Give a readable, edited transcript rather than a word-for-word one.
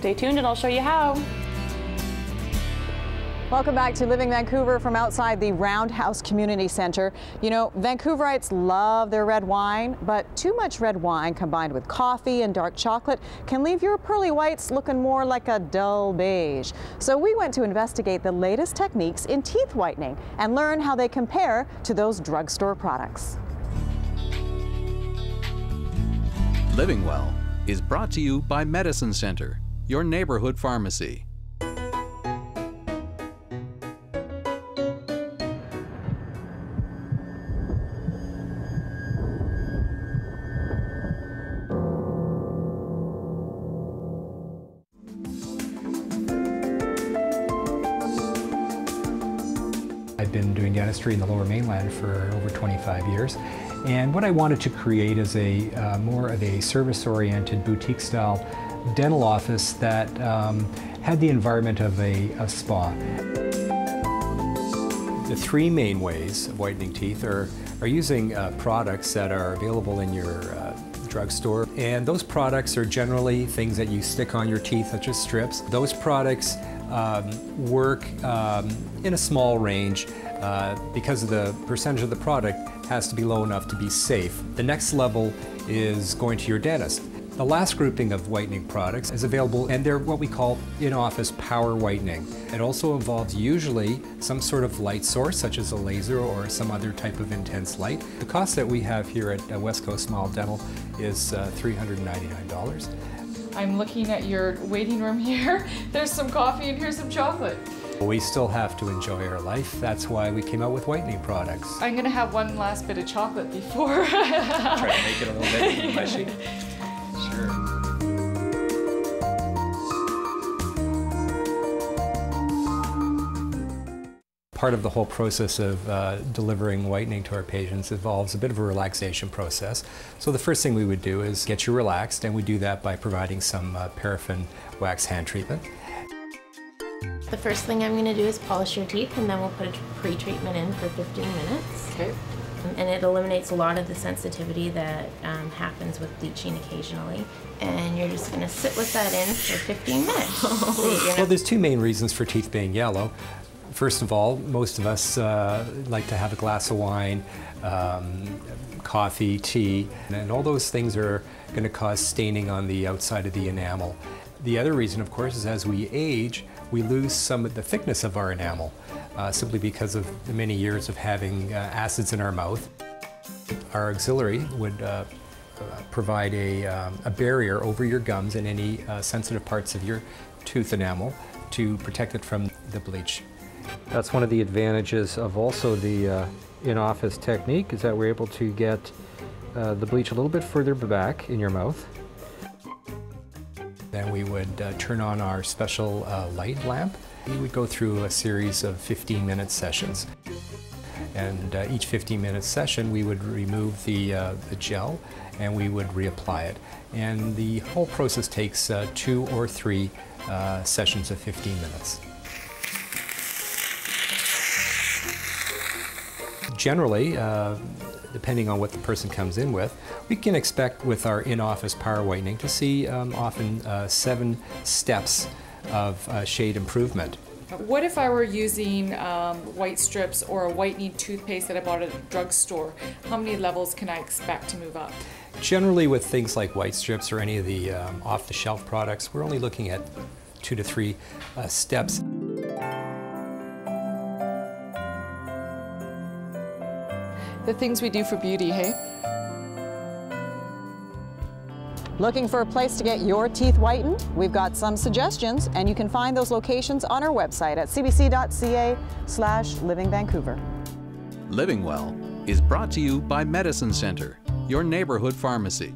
Stay tuned and I'll show you how. Welcome back to Living Vancouver from outside the Roundhouse Community Centre. You know, Vancouverites love their red wine, but too much red wine combined with coffee and dark chocolate can leave your pearly whites looking more like a dull beige. So we went to investigate the latest techniques in teeth whitening and learn how they compare to those drugstore products. Living Well is brought to you by Medicine Center, your neighborhood pharmacy. I've been doing dentistry in the Lower Mainland for over 25 years, and what I wanted to create is a more of a service-oriented boutique-style dental office that had the environment of a spa. The three main ways of whitening teeth are using products that are available in your drugstore, and those products are generally things that you stick on your teeth, such as strips. Those products work in a small range because of the percentage of the product has to be low enough to be safe. The next level is going to your dentist. The last grouping of whitening products is available, and they're what we call in-office power whitening. It also involves usually some sort of light source, such as a laser or some other type of intense light. The cost that we have here at West Coast Smile Dental is $399. I'm looking at your waiting room here. There's some coffee and here's some chocolate. We still have to enjoy our life. That's why we came out with whitening products. I'm gonna have one last bit of chocolate before. Try to make it a little bit mushy. Sure. Part of the whole process of delivering whitening to our patients involves a bit of a relaxation process. So the first thing we would do is get you relaxed, and we do that by providing some paraffin wax hand treatment. The first thing I'm going to do is polish your teeth, and then we'll put a pre-treatment in for 15 minutes. Okay. And it eliminates a lot of the sensitivity that happens with bleaching occasionally. And you're just going to sit with that in for 15 minutes. So well, there's two main reasons for teeth being yellow. First of all, most of us like to have a glass of wine, coffee, tea, and all those things are going to cause staining on the outside of the enamel. The other reason, of course, is as we age, we lose some of the thickness of our enamel, simply because of the many years of having acids in our mouth. Our auxiliary would provide a barrier over your gums and any sensitive parts of your tooth enamel to protect it from the bleach. That's one of the advantages of also the in-office technique, is that we're able to get the bleach a little bit further back in your mouth. Then we would turn on our special light lamp. We would go through a series of 15-minute sessions. And each 15-minute session, we would remove the gel and we would reapply it. And the whole process takes 2 or 3 sessions of 15 minutes. Generally, depending on what the person comes in with, we can expect with our in-office power whitening to see often 7 steps of shade improvement. What if I were using white strips or a whitening toothpaste that I bought at a drugstore? How many levels can I expect to move up? Generally with things like white strips or any of the off-the-shelf products, we're only looking at 2 to 3 steps. The things we do for beauty, hey? Looking for a place to get your teeth whitened? We've got some suggestions, and you can find those locations on our website at cbc.ca/livingvancouver. Living Well is brought to you by Medicine Center, your neighborhood pharmacy.